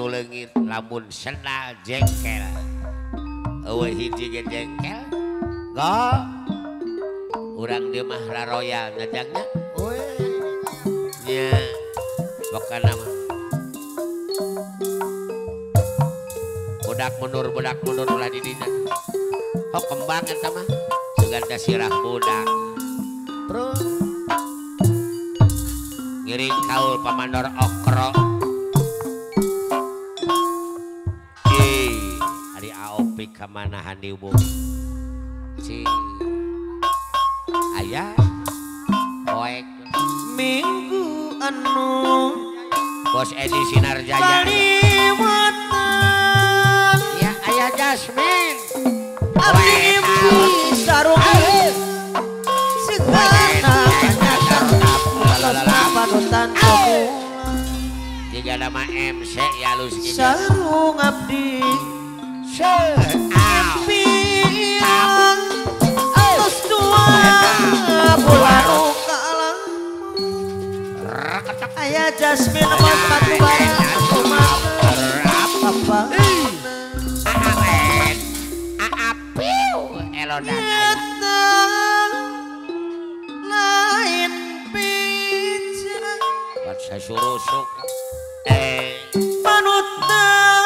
nu leungit lamun sendal jengkel eueuh hiji ge jengkel go urang dieu mah royal ngajangnya we nya pokona mah budak mundur ulah di dina hok kembang eta mah suganda sirah budak terus ngiring kaul pamandor okro ari aopi kamanahan di umum si ayah poek minggu anu bos Edi Sinarjaya Kalimantan ya ayah Jasmine abdi mimpi sarung segala kanyakar panutan jika nama MC ya lu sarung abdi mimpi terus dua bulan ukalang ayah Jasmine mas batu bara kumat apa aapiu elodan lain bicara buat saya suruh suk panutan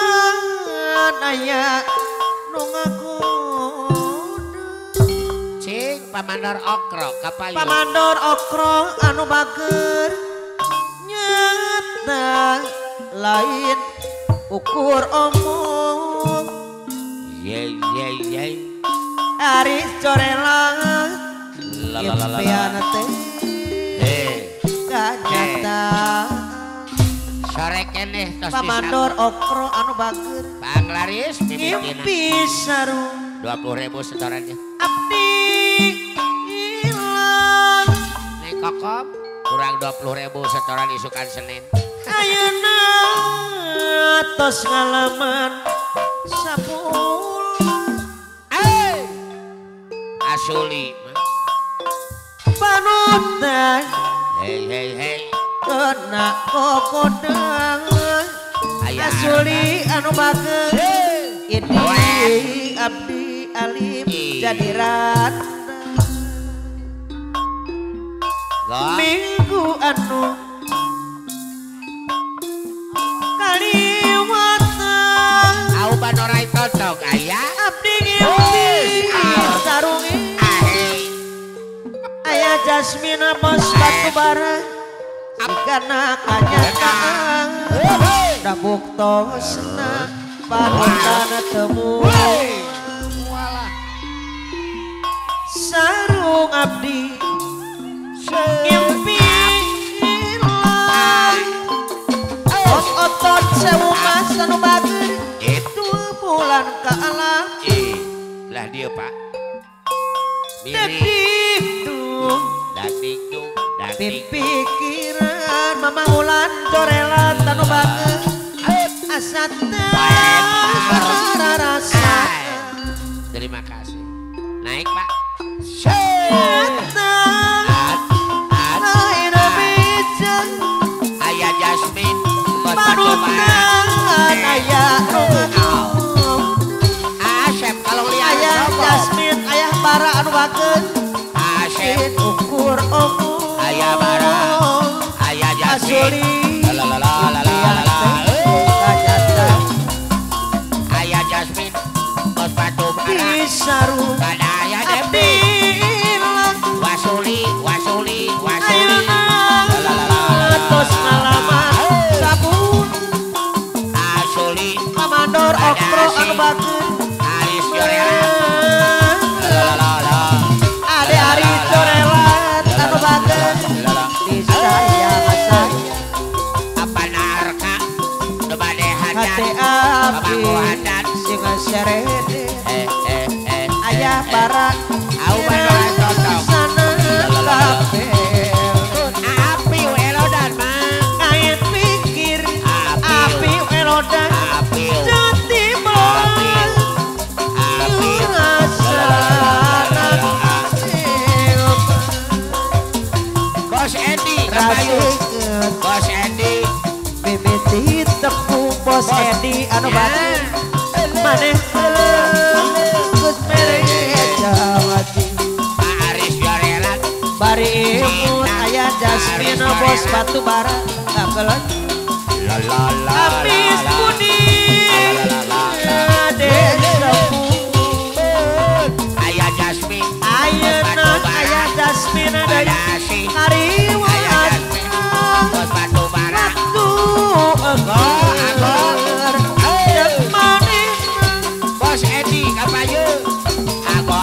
ayah nu cing pamandor okro kapayu pamandor okro anu bager nyata lain ukur omong ye aris corelang impian teh kanyata sore keneh tos pamandor okro anu bager panglaris mimitina mimpi sarung 20.000 setorannya abdi ilang nek kokom kurang 20.000 setoran isukan Senin ayeuna tos ngalaman sapul asuli panutan hei kena kokodang asuli anu bager ini abdi alim jadi randa minggu anu Kalimantan au banorai totok aya abdi ngimpi sarungi ayah Jasmine bos batu bara karena kanyataan da buktosna panutan temu sarung abdi ngimpi ilang bos otot sewu mas anu bager 2 bulan ke alam lah dia pak dagding dagding pikiran mama ulan corelan tanu bager asatna rasa terima kasih naik pak ayah Jasmine panutan ayah Asep kalau lihat ayah Jasmine ayah bara anu bager Asep ukur omu ayah bara ayah Jasmine ayah Jasmine bos batu bara sarung ada ayah abdi wasuli tos ngalaman sabun asuli pamandor okro anu bager aris jorela ade ari corelan anu bager disayang saya apa narka bade hati hadan abdi bangku hadan sing serede ayah eh bara au banorai totok sana kabeh api elodan mah kain pikir api elodan api jati bang Bos Edi kapayu bos Edi bibit tepung bos Edi anu batin maneh Gus mere jawati Aris Jorelat bari imut aya Jasmine bos batu bara kakelan la la la habis budi desa aya Jasmine ayeuna aya Jasmine deui kariwat bos batu bara bos Edi kapayu ago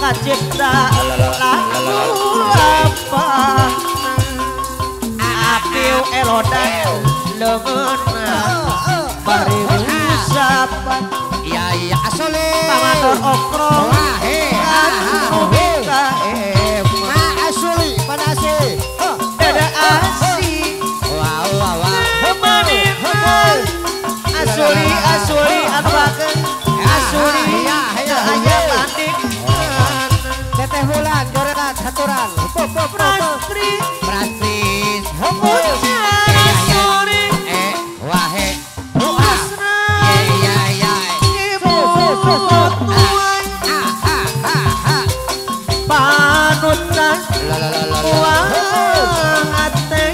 kacipta lagu apa apiu elodan leungeun bari usapan iya iya asole pamador okro wahe asuli panase dada asih wow wow asuli anu bageun asuli aya banding teteh bulan jorelat haturan prastri prasis asuli wahe musra iya iya ibu tuai panutan uang hati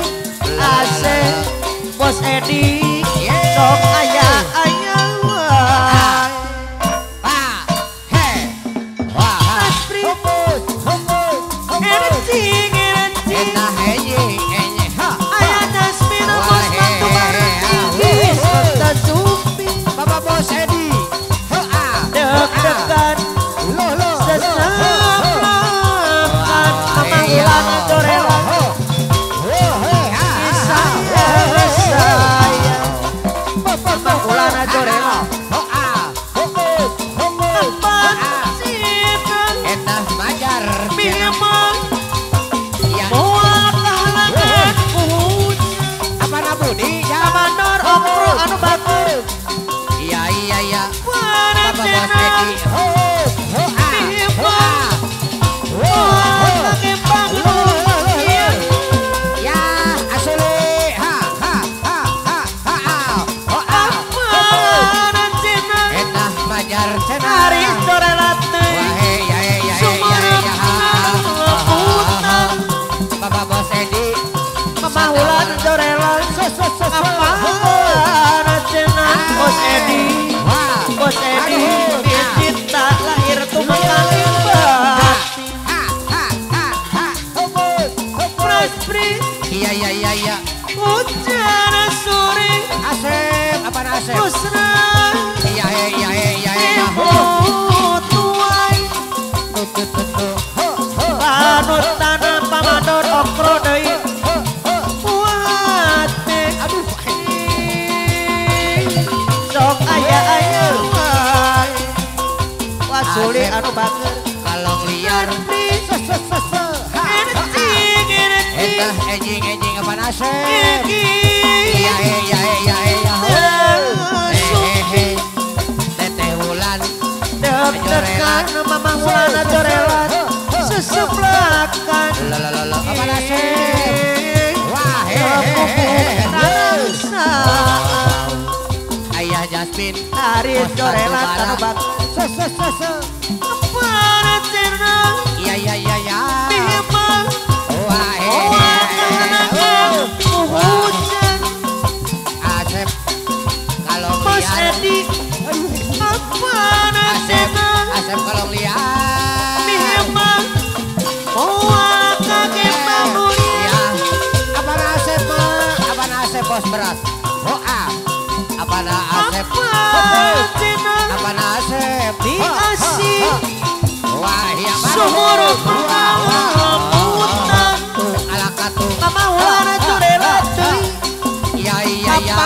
ase bos Edi sok aya deg-degan seserapan pemanggilan Jorelan saya pemanggilan Jorelan tempat sikan etah majar bimang mual kahalangan hujan apa nabudi Amanor okro anu batur iya iya iya panasena Aris Jorelat Bapak Bos Edi Mamahulan Jorelat Bos Edi Bos Edi cinta lahir tumakang bati Praspri iya iya iya iya hujan sore Asep apa Asep Musra iya iya iya iya iya tuai panutan pamador okro deui puate aduh sok aya wasuli anu bager kalong liar etah ejing apa Asep iya iya iya iya teteh Wulan deg-degan mamah Wulan Jorelat seseblakan lalalala apa Asep wah ayah Jasmine Aris Jorelat anu bager panasena iya iya iya iya bimang wah hujan Asep kalau Bos liar Edi panasena Asep kalau liar bimang mual kaki pamuli ya apa Asep bos berat apa Asep panasena apa Asep diasih wah iya sumur pemutaran alakatu mama Wulan Jorelat iya iya iya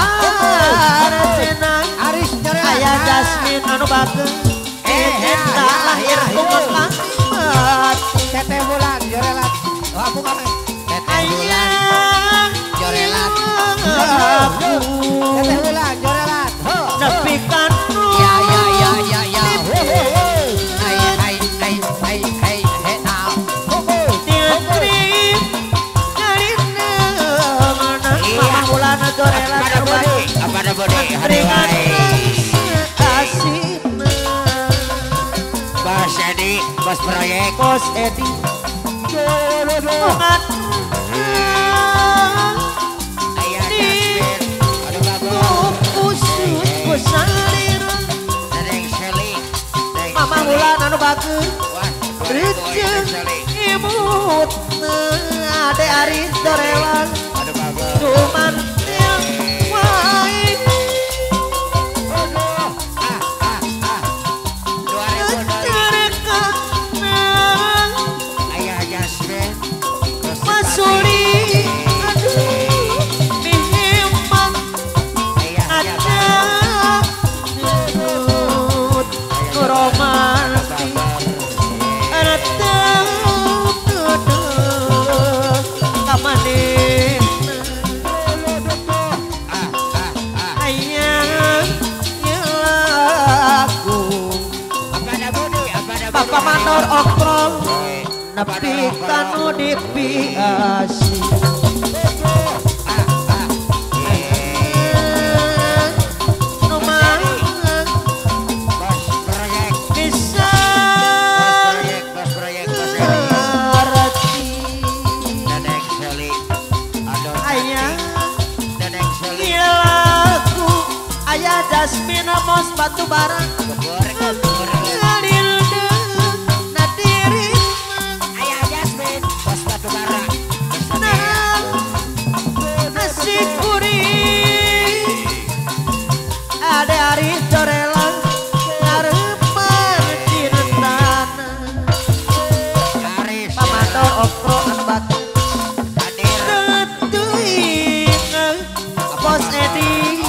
panasena Aris Jorelat aya Jasmine anu bageun eta lahir tumakang bati teteh Wulan Jorelat aku mah teteh Wulan Jorelat teteh Wulan Jorelat nepikan ya ya ya ya ya hai hai hai hai hai now tiap bos proyek Bos Edi Bungan ayah Di Jasmine aduh bagus kusut kusalira Neng Shelly Mama Wulan anu bagus wah Rejeng imut Ade Aris Dorewan aduh bagus Cuman wae aduh 2000 Cerekana ayah Jasmine Masuri aduh Mihimang ayah ada Nurut Nuromanti Ada Duduk Kamanin Ayah Yelaku Bapak Manor Okrol Nepi kanu dipiasi Numang bisa arti Ayah Yelaku Ayah Jasmine Mos Batu Bara Ngalilde Nadiri Nasi kuri Ade Aris Dorela Ngarepan Cinetana Pamando Okro Batu Tetuing Bos Edi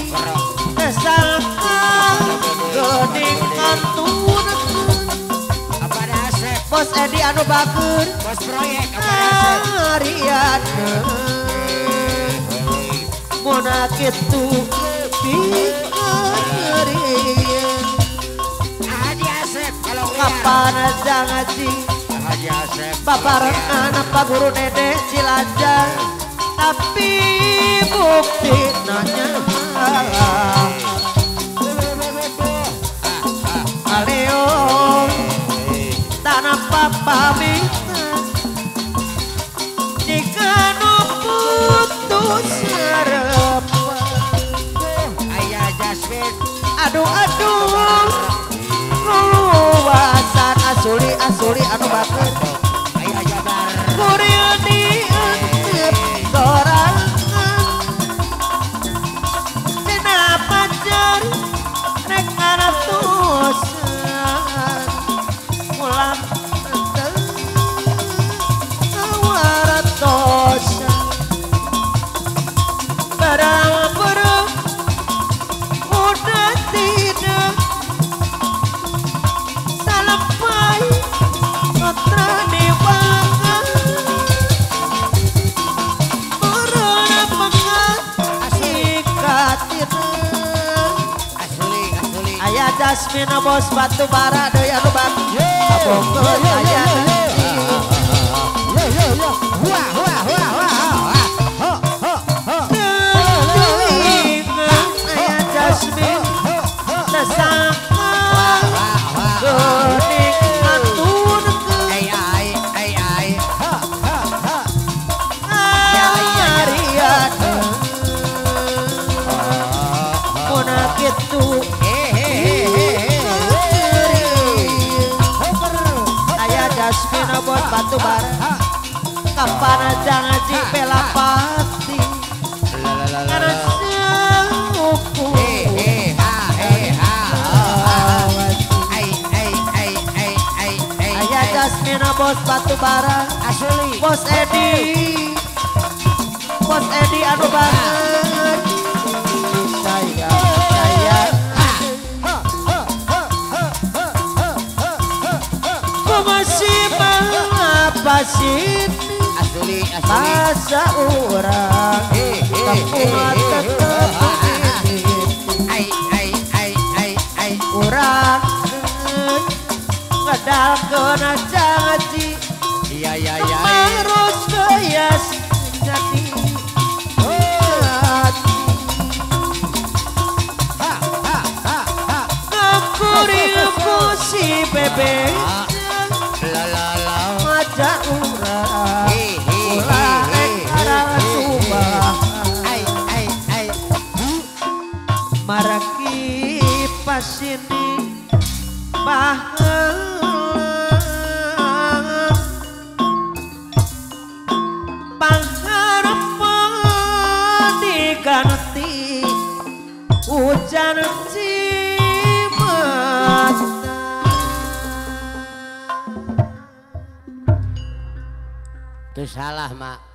Nesalka Gening Kantun Bos Edi anu bagur bos proyek Ariana Mona kitu Pikarian Haji Asep kalau Kapan aja ngaji Haji Asep Baparengan apa guru dede Cilajang Tapi bukti nanya Aleo Tanah papa minta Jika nu putus harapan ayah Jasmine Aduh Luasan asuli anu baker ayah Jabar Kuril diantep sorangan Cina pacar Rek ngaratusan Mulang waratosan Barang-barang udah tidak Salapai Notra diwangan Corona pengat Ikatina asli Ayah Jasmine Bos Batu Bara Deui anu bagus Abongkeun ayah Teuing Ayah Jasmine Nesangka Gening Ngantunkeun Ariana Mona kitu Ayah Jasmine Bos Batu Bara Kapan aja ngaji bela pati Ngerasa hukum Ayah Jasmine Bos Batu Bara asli Bos Edi anu banget Saya Ku masih mengapasin asli Masa urang Kapungan tetep Urang Ngedalkeun aja ngaji iya Terus keas jadi hati Kurilku si bebek sini pangharep diganti hujan cimeta. Itu salah mak.